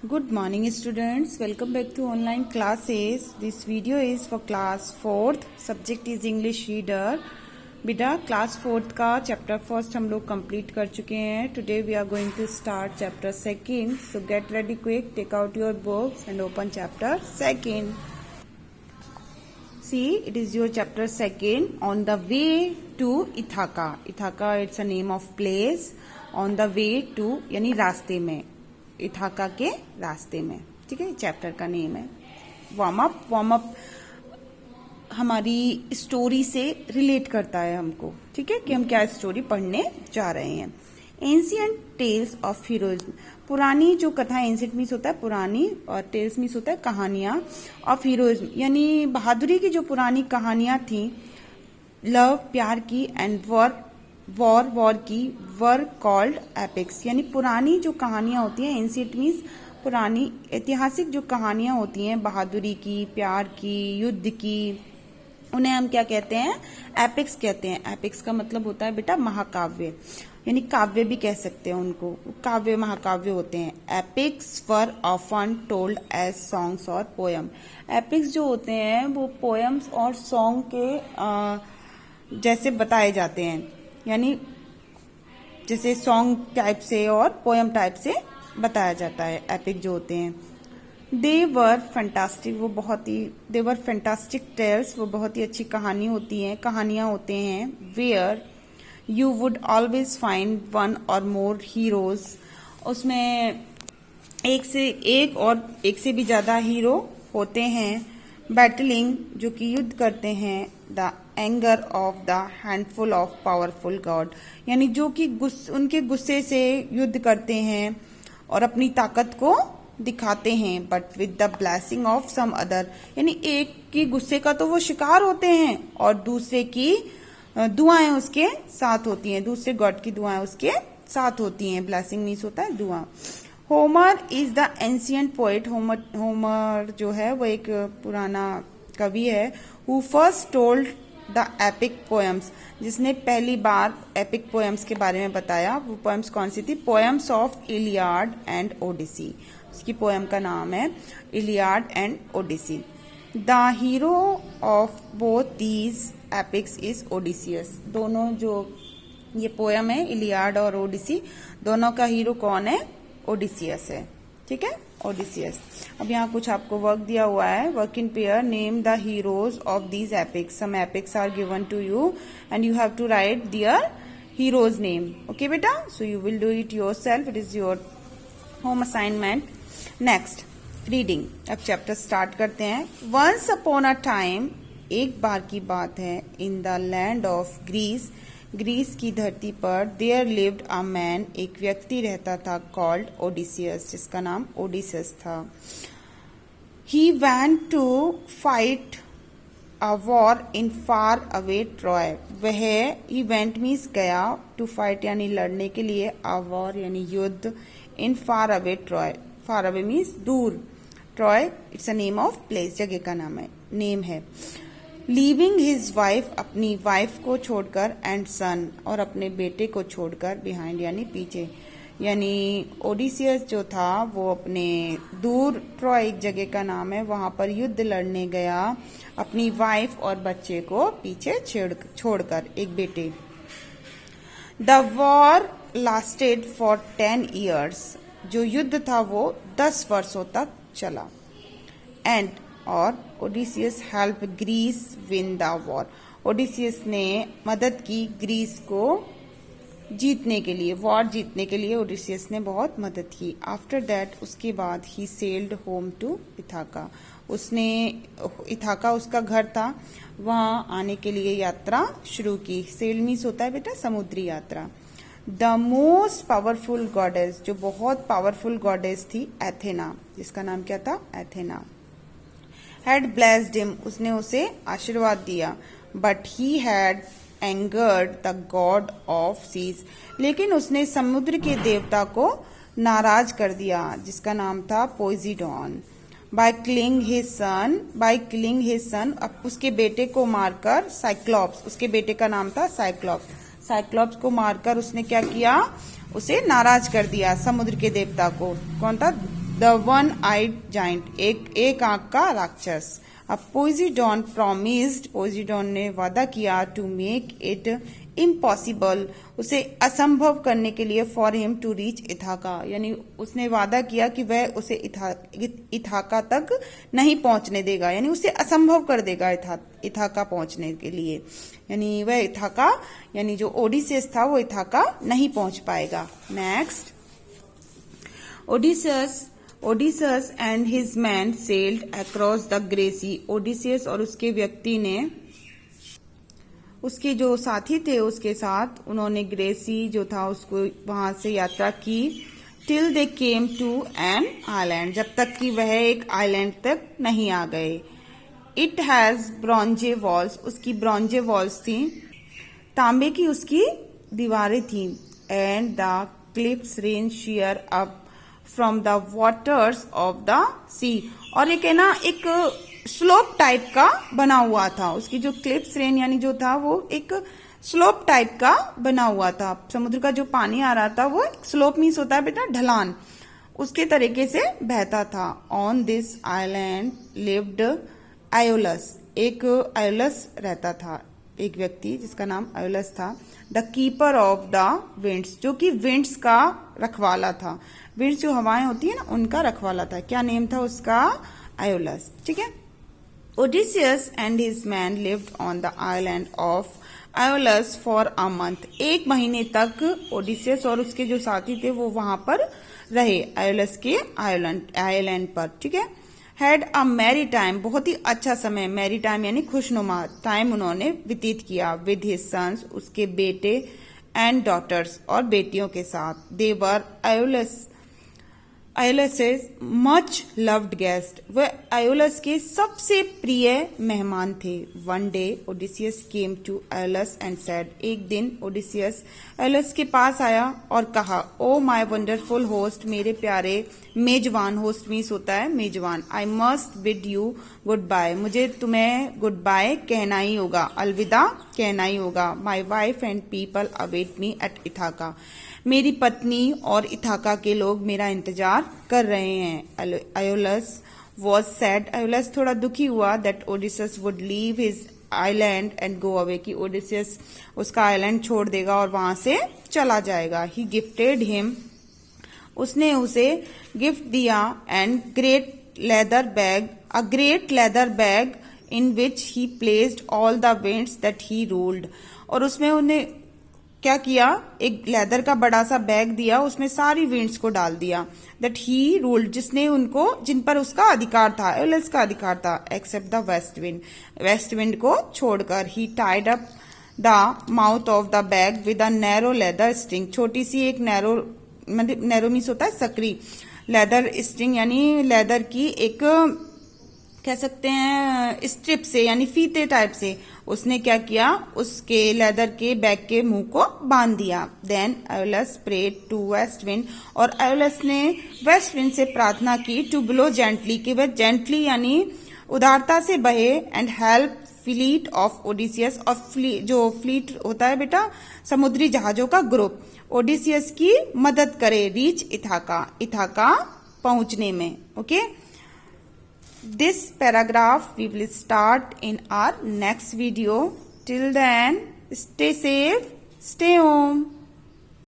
Good morning students, welcome back to online classes. This video is for class 4th, subject is English reader. बेटा class 4th का chapter first हम लोग complete कर चुके हैं. Today we are going to start chapter second. So get ready quick, take out your books and open chapter second. See, it is your chapter second. On the way to Ithaka. Ithaka, it's a name of place. On the way to यानी रास्ते में, Ithaca के रास्ते में. ठीक है, chapter का name है. वार्म अप हमारी स्टोरी से रिलेट करता है हमको. ठीक है, कि हम क्या स्टोरी पढ़ने जा रहे हैं. एंशियंट टेल्स ऑफ हीरोइज्म, पुरानी जो कथा, एंशियंट मीन्स होता है पुरानी और टेल्स मीन्स होता है कहानियां. ऑफ हीरोइज्म यानी बहादुरी की जो पुरानी कहानियां थी, लव प्यार की, एंड वॉर की, वर कॉल्ड एपिक्स. यानी पुरानी जो कहानियां होती हैं, एंशियंट मीन्स पुरानी ऐतिहासिक जो कहानियां होती हैं बहादुरी की, प्यार की, युद्ध की, उन्हें हम क्या कहते हैं? एपिक्स कहते हैं. एपिक्स का मतलब होता है बेटा महाकाव्य, यानी काव्य भी कह सकते हैं उनको. काव्य महाकाव्य होते हैं. Epics were often told as songs और पोयम. एपिक्स जो होते हैं वो पोयम्स और सॉन्ग के जैसे बताए जाते हैं, यानी जैसे सॉन्ग टाइप से और पोयम टाइप से बताया जाता है एपिक जो होते हैं. दे वर फैंटास्टिक, वो बहुत ही, दे वर फैंटास्टिक टेल्स, वो बहुत ही अच्छी कहानियां होते हैं. Where you would always find one or more heroes, उसमें एक से भी ज्यादा हीरो होते हैं. बैटलिंग, जो कि युद्ध करते हैं. The anger of the handful of powerful God, यानी जो कि उनके गुस्से से युद्ध करते हैं और अपनी ताकत को दिखाते हैं. But with the blessing of some other, यानी एक की गुस्से का तो वो शिकार होते हैं और दूसरे की दुआएं उसके साथ होती हैं, दूसरे गॉड की दुआएं उसके साथ होती हैं. ब्लेसिंग मीन्स होता है दुआ. Homer is the ancient poet. Homer जो है वो एक पुराना कवि है. Who first told the epic poems, जिसने पहली बार एपिक पोएम्स के बारे में बताया. वो पोएम्स कौन सी थी? Poems of Iliad and Odyssey. उसकी पोएम का नाम है Iliad and Odyssey. The hero of both these epics is Odysseus. दोनों जो ये पोएम है इलियाड और ओडिसी, दोनों का हीरो कौन है? ओडिसियस है. ठीक है, ओडिसियस. अब यहाँ कुछ आपको वर्क दिया हुआ है. Work in pair, name the heroes of these epics. Some epics are given to you and you have to write their heroes name. Okay बेटा, so you will do it yourself. It is your home assignment. Next reading. अब chapter start करते हैं. Once upon a time, एक बार की बात है. In the land of Greece, Greece की धरती पर. देयर लिव्ड अ मैन, एक व्यक्ति रहता था. कॉल्ड ओडिसियस, जिसका नाम ओडिसस था. He went to fight a war in far away Troy. वह, ही वेंट मीन्स गया, टू फाइट यानी लड़ने के लिए, अ वॉर यानी युद्ध, in far away Troy. Far away means दूर. Troy it's a name of place, जगह का नाम है, नेम है. लीविंग हिज वाइफ, अपनी वाइफ को छोड़कर, एंड सन, और अपने बेटे को छोड़कर, बिहाइंड यानी पीछे. यानी ओडिसियस जो था वो अपने दूर, ट्रॉय एक जगह का नाम है, वहां पर युद्ध लड़ने गया, अपनी वाइफ और बच्चे को पीछे छोड़कर, एक बेटे. The war lasted for 10 years. जो युद्ध था वो 10 वर्षों तक चला. एंड, और Odysseus help Greece win the war. Odysseus ने मदद की ग्रीस को जीतने के लिए, वॉर जीतने के लिए ओडिसियस ने बहुत मदद की. आफ्टर दैट, उसके बाद, ही सेल्ड होम टू इथाका. उसने, इथाका उसका घर था, वहां आने के लिए यात्रा शुरू की. सेल मीन्स होता है बेटा समुद्री यात्रा. द मोस्ट पावरफुल गॉडेस, जो बहुत पावरफुल गॉडेस थी, एथेना, जिसका नाम क्या था? एथेना. हैड ब्लेस्ड हिम, उसने उसे आशीर्वाद दिया. But he had angered the god of seas, लेकिन उसने समुद्र के देवता को नाराज कर दिया, जिसका नाम था पोइजिडॉन. बाय किलिंग हिज सन, अब उसके बेटे को मारकर. साइक्लॉप्स, उसके बेटे का नाम था साइक्लॉप्स. साइक्लॉप्स को मारकर उसने क्या किया? उसे नाराज कर दिया, समुद्र के देवता को. कौन था? द वन आइड जाइंट, एक आंख का राक्षस। अब पोजीडॉन प्रॉमिस्ड, पोजीडॉन ने वादा किया टू मेक इट इम्पॉसिबल, उसे असंभव करने के लिए, for him to reach Ithaca, यानी उसने वादा किया कि वह उसे इथाका तक नहीं पहुंचने देगा, यानी उसे असंभव कर देगा इथाका पहुंचने के लिए, यानी वह इथाका, यानी जो ओडिसियस था वो इथाका नहीं पहुंच पाएगा। Next, Odysseus and his man sailed across the grey sea, Odysseus और उसके व्यक्ति ने, उसके जो साथी थे उसके साथ उन्होंने ग्रे सी जो था उसको वहां से यात्रा की, till they came to an island, जब तक कि वह एक आइलैंड तक नहीं आ गए। इट हैज ब्रॉन्जे वॉल्स, उसकी ब्रॉन्जे वॉल्स थी, तांबे की उसकी दीवारें थी, and the cliffs ran sheer up from the waters of the sea, और एक है ना एक स्लोप टाइप का बना हुआ था, उसकी जो क्लिप्स रेन यानी जो था वो एक स्लोप टाइप का बना हुआ था, समुद्र का जो पानी आ रहा था वो स्लोप मीन्स होता है बेटा ढलान, उसके तरीके से बहता था। ऑन दिस आइलैंड लिव्ड आयोलस, एक आयोलस रहता था, एक व्यक्ति जिसका नाम आयोलस था, the keeper of the winds, जो कि विंड्स का रखवाला था, विंड्स जो हवाएं होती है ना उनका रखवाला था, क्या नेम था उसका, आयोलस। ठीक है, Odysseus and his man lived on the island of Aeolus for a month, एक महीने तक ओडिसियस और उसके जो साथी थे वो वहां पर रहे, आयोलस के आइलैंड पर। ठीक है, हैड अ मैरी टाइम, बहुत ही अच्छा समय, मैरी टाइम यानी खुशनुमा टाइम उन्होंने व्यतीत किया, विद हिज सन्स, उसके बेटे, एंड डॉटर्स, और बेटियों के साथ। They were Aeolus much loved guest, वह आयोलस के सबसे प्रिय मेहमान थे। One day Odysseus came to Aeolus and said, एक दिन ओडिसियस आयोलस के पास आया और कहा, ओ माय वंडरफुल होस्ट, मेरे प्यारे मेजबान, होस्ट मीन्स होता है मेजबान, I must bid you goodbye, मुझे तुम्हें गुड बाय कहना ही होगा, अलविदा कहना ही होगा। My wife and people await me at Ithaca, मेरी पत्नी और इथाका के लोग मेरा इंतजार कर रहे हैं। आयोलस वॉज सैड, आयोलस थोड़ा दुखी हुआ, that Odysseus would leave his island and go away, कि ओडिसियस उसका आइलैंड छोड़ देगा और वहां से चला जाएगा। ही गिफ्टेड हिम, उसने उसे गिफ्ट दिया, and great leather bag in which he placed all the winds that he ruled, और उसमें उन्हें क्या किया, एक लेदर का बड़ा सा बैग दिया, उसमें सारी विंड्स को डाल दिया, दैट ही रूल्ड, जिसने उनको, जिन पर उसका अधिकार था, आयोलस का अधिकार था, एक्सेप्ट द वेस्ट विंड को छोड़कर। He tied up the mouth of the bag with a narrow leather string, छोटी सी एक नैरो मीन्स होता है सकरी, लेदर स्ट्रिंग यानी लेदर की एक कह सकते हैं स्ट्रिप से यानी फीते टाइप से, उसने क्या किया, उसके लेदर के बैग के मुंह को बांध दिया। Then Aeolus prayed to west wind, और आयोलस ने वेस्ट विंड से प्रार्थना की, टू ब्लो जेंटली, कि वह जेंटली यानी उदारता से बहे, and help fleet of Odysseus, और जो फ्लीट होता है बेटा समुद्री जहाजों का ग्रुप, ओडिसियस की मदद करे, रीच इथाका पहुंचने में। Okay, this paragraph we will start in our next video. Till then, stay safe, stay home.